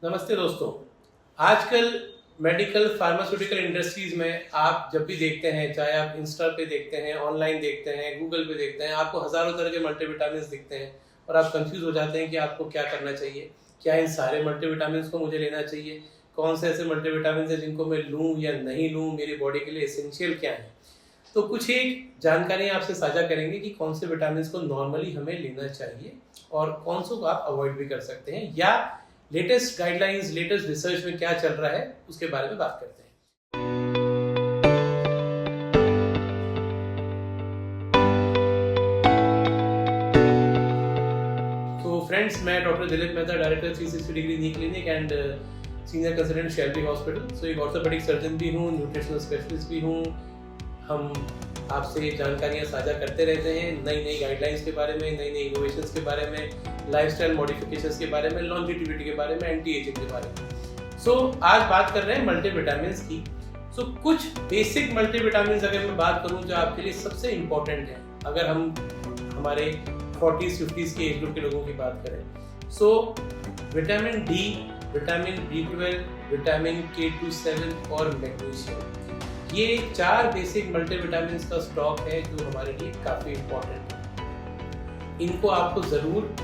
नमस्ते दोस्तों। आजकल मेडिकल फार्मास्यूटिकल इंडस्ट्रीज में आप जब भी देखते हैं, चाहे आप इंस्टा पे देखते हैं, ऑनलाइन देखते हैं, गूगल पे देखते हैं, आपको हजारों तरह के मल्टीविटामिन्स दिखते हैं और आप कंफ्यूज हो जाते हैं कि आपको क्या करना चाहिए। क्या इन सारे मल्टीविटामिन्स को मुझे लेना चाहिए? कौन से ऐसे मल्टीविटामिन्स हैं जिनको मैं लूँ या नहीं लूँ, मेरी बॉडी के लिए एसेंशियल क्या है? तो कुछ एक जानकारी आपसे साझा करेंगे कि कौन से विटामिन को नॉर्मली हमें लेना चाहिए और कौन से को आप अवॉइड भी कर सकते हैं, या लेटेस्ट गाइडलाइंस, लेटेस्ट रिसर्च में क्या चल रहा है उसके बारे में बात करते हैं। तो फ्रेंड्स, मैं doctor Dilip Mehta, director 360 degree knee clinic and senior consultant Shalby hospital. So एक ऑर्थोपेडिक सर्जन भी हूँ, न्यूट्रिशनल स्पेशलिस्ट भी हूँ। हम आपसे जानकारियाँ साझा करते रहते हैं नई नई गाइडलाइंस के बारे में, नई नई इनोवेशंस के बारे में, लाइफस्टाइल मॉडिफिकेशंस के बारे में, लॉन्जिटिविटी के बारे में, एंटी एजिंग के बारे में। सो आज बात कर रहे हैं मल्टीविटामिन्स की। सो कुछ बेसिक मल्टीविटामिन्स अगर मैं बात करूं जो आपके लिए सबसे इम्पोर्टेंट है, अगर हम हमारे 40s-50s के एज ग्रुप के लोगों की बात करें। So vitamin D, vitamin B12, vitamin K27 और मैग्नीशियम, ये 4 बेसिक मल्टीविटामिन्स का स्टॉक है जो हमारे लिए काफ़ी इम्पोर्टेंट है। इनको आपको ज़रूर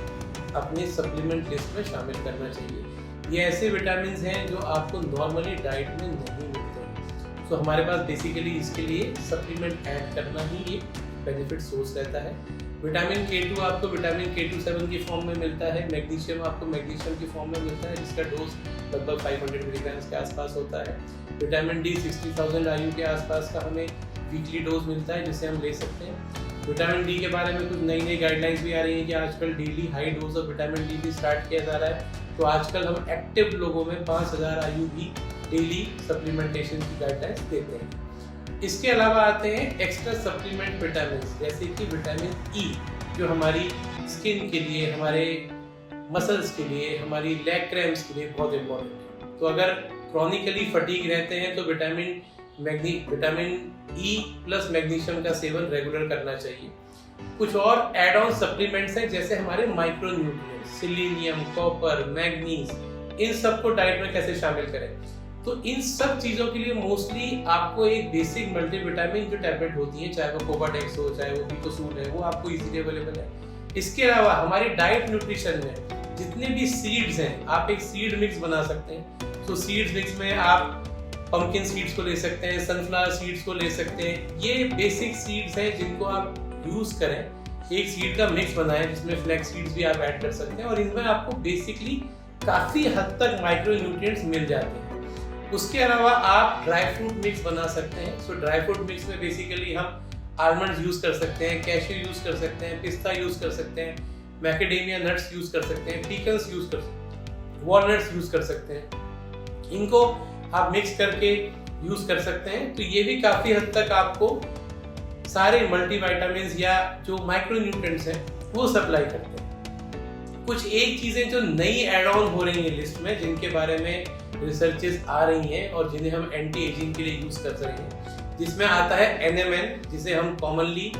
अपने सप्लीमेंट लिस्ट में शामिल करना चाहिए। ये ऐसे विटामिन्स हैं जो आपको नॉर्मली डाइट में नहीं मिलते हैं। सो हमारे पास बेसिकली इसके लिए सप्लीमेंट ऐड करना ही एक बेनिफिट सोर्स रहता है। विटामिन K2 आपको विटामिन K27 की फॉर्म में मिलता है। मैग्नीशियम आपको मैग्नीशियम की फॉर्म में मिलता है, जिसका डोज लगभग 500 मिलीग्राम के आसपास होता है। विटामिन डी 60,000 IU के आसपास का हमें वीकली डोज मिलता है, जिसे हम ले सकते हैं। विटामिन डी के बारे में कुछ नई नई गाइडलाइंस भी आ रही हैं कि आजकल daily high dose of vitamin D भी स्टार्ट किया जा रहा है। तो आजकल हम एक्टिव लोगों में 5000 IU भी डेली सप्लीमेंटेशन की गाइडलाइंस देते हैं। इसके अलावा आते हैं एक्स्ट्रा सप्लीमेंट विटामिन, जैसे कि विटामिन ई, जो हमारी स्किन के लिए, हमारे मसल्स के लिए, हमारी लेग क्रैम्प्स के लिए बहुत इंपॉर्टेंट है। तो अगर क्रॉनिकली फटीग रहते हैं तो विटामिन ई प्लस मैग्नीशियम का सेवन रेगुलर करना चाहिए। कुछ और एड ऑन सप्लीमेंट्स हैं, जैसे हमारे micronutrients, selenium, copper, manganese, इन सबको डाइट में कैसे शामिल करें। तो इन सब चीज़ों के लिए मोस्टली आपको एक बेसिक मल्टीविटामिन जो टैबलेट होती है, चाहे वो कोबाडेक्स हो, चाहे वो पिकोसूल है, वो आपको इजीली अवेलेबल है। इसके अलावा हमारी डाइट न्यूट्रिशन में जितने भी सीड्स हैं, आप एक सीड मिक्स बना सकते हैं। तो सीड्स मिक्स में आप पंपकिन सीड्स को ले सकते हैं, सनफ्लावर सीड्स को ले सकते हैं। ये बेसिक सीड्स हैं जिनको आप यूज करें। एक सीड का मिक्स बनाएं जिसमें फ्लैक्स सीड्स भी आप ऐड कर सकते हैं और इनमें आपको बेसिकली काफी हद तक माइक्रो न्यूट्रिएंट्स मिल जाते हैं। उसके अलावा आप ड्राई फ्रूट मिक्स बना सकते हैं। सो ड्राई फ्रूट मिक्स में बेसिकली हम आलमंड्स यूज कर सकते हैं, कैश्यू यूज कर सकते हैं, पिस्ता यूज कर सकते हैं, मैकेडेमिया नट्स यूज कर सकते हैं, पीकन्स यूज कर सकते हैं, वॉलनट्स यूज कर सकते हैं। इनको आप मिक्स करके यूज कर सकते हैं। तो ये भी काफी हद तक आपको सारे मल्टीविटामिन्स या जो माइक्रो न्यूट्रिएंट्स हैं वो सप्लाई करते हैं। कुछ एक चीजें जो नई एड ऑन हो रही हैं लिस्ट में, जिनके बारे में रिसर्चेस आ रही हैं और जिन्हें हम एंटी एजिंग के लिए यूज कर रहे हैं, जिसमें आता है NMN, जिसे हम कॉमनली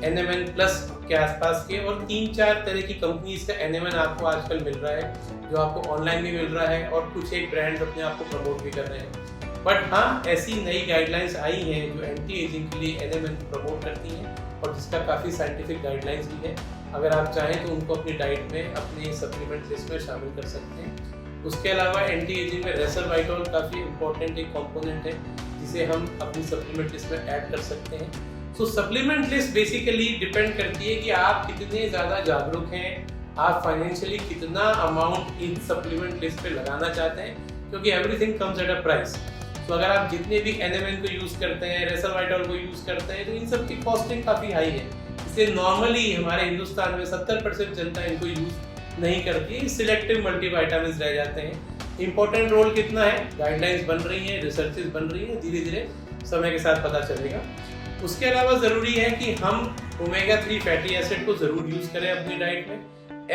NMN प्लस के आसपास के, और 3-4 तरह की कंपनीज का NMN आपको आजकल मिल रहा है, जो आपको ऑनलाइन भी मिल रहा है और कुछ एक ब्रांड्स अपने आप को प्रमोट भी कर रहे हैं। बट हाँ, ऐसी नई गाइडलाइंस आई हैं जो एंटी एजिंग के लिए NMN प्रमोट करती हैं और जिसका काफ़ी साइंटिफिक गाइडलाइंस भी है। अगर आप चाहें तो उनको अपनी डाइट में, अपने सप्लीमेंट लिस्ट में शामिल कर सकते हैं। उसके अलावा एंटी एजिंग में रेसरवाइटॉल काफ़ी इंपॉर्टेंट एक कंपोनेंट है, जिसे हम अपनी सप्लीमेंट लिस्ट में ऐड कर सकते हैं। सो सप्लीमेंट लिस्ट बेसिकली डिपेंड करती है कि आप कितने ज़्यादा जागरूक हैं, आप फाइनेंशियली कितना अमाउंट इन सप्लीमेंट लिस्ट पे लगाना चाहते हैं, क्योंकि everything comes at a price. तो अगर आप जितने भी NMN को यूज़ करते हैं, रेसरवाइटॉल को यूज़ करते हैं, तो इन सब की कॉस्टिंग काफ़ी हाई है। इसलिए नॉर्मली हमारे हिंदुस्तान में 70% जनता इनको यूज़ नहीं करती है। सिलेक्टिव मल्टीविटामिन्स रह जाते हैं। इंपॉर्टेंट रोल कितना है, गाइडलाइंस बन रही हैं, रिसर्चेस बन रही हैं, धीरे धीरे समय के साथ पता चलेगा। उसके अलावा ज़रूरी है कि हम ओमेगा-3 फैटी एसिड को ज़रूर यूज़ करें अपनी डाइट में।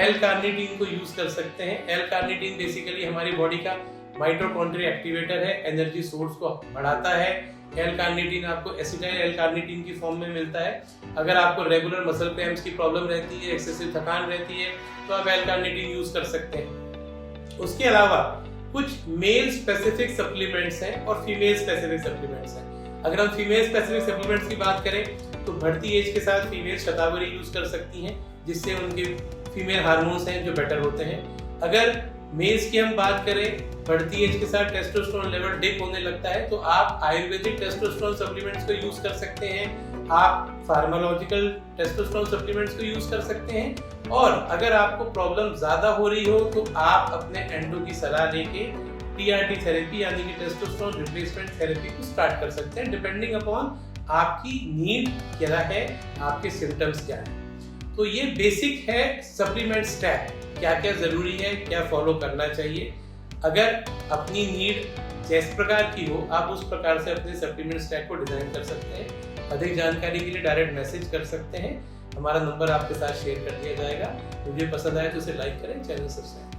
L-कार्निटीन को यूज़ कर सकते हैं। L-कार्निटीन बेसिकली हमारी बॉडी का माइटोकॉन्ड्रिया एक्टिवेटर है, एनर्जी सोर्स को बढ़ाता है। L-कार्निटीन आपको एसिटाइल L-कार्निटीन की फॉर्म में मिलता है। अगर आपको रेगुलर मसल क्रैम्प्स की प्रॉब्लम रहती है, एक्सेसिव थकान रहती है, तो आप L-कार्निटीन यूज़ कर सकते हैं। उसके अलावा कुछ मेल स्पेसिफिक सप्लीमेंट्स हैं और फीमेल स्पेसिफिक सप्लीमेंट्स हैं। अगर हम फीमेल स्पेसिफिक सप्लीमेंट्स की बात करें तो बढ़ती एज के साथ फीमेल शतावरी यूज कर सकती हैं, जिससे उनके फीमेल हार्मोन्स हैं जो बेटर होते हैं। अगर मेल्स की हम बात करें, बढ़ती एज के साथ टेस्टोस्टेरोन लेवल डिप होने लगता है तो आप आयुर्वेदिक टेस्टोस्टेरोन सप्लीमेंट्स को यूज कर सकते हैं, आप फार्माकोलॉजिकल टेस्टोस्टेरोन सप्लीमेंट्स को यूज कर सकते हैं। और अगर आपको प्रॉब्लम ज्यादा हो रही हो तो आप अपने एंडो की सलाह लेके टीआरटी थेरेपी यानी कि टेस्टोस्टेरोन रिप्लेसमेंट थेरेपी को स्टार्ट कर सकते हैं, डिपेंडिंग अपॉन आपकी नीड क्या है, आपके सिम्टम्स क्या है। तो ये बेसिक है सप्लीमेंट स्टैक, क्या क्या जरूरी है, क्या फॉलो करना चाहिए। अगर अपनी नीड जिस प्रकार की हो आप उस प्रकार से अपने सप्लीमेंट स्टैक को डिजाइन कर सकते हैं। अधिक जानकारी के लिए डायरेक्ट मैसेज कर सकते हैं, हमारा नंबर आपके साथ शेयर कर दिया जाएगा। वीडियो पसंद आए तो उसे लाइक करें, चैनल सब्सक्राइब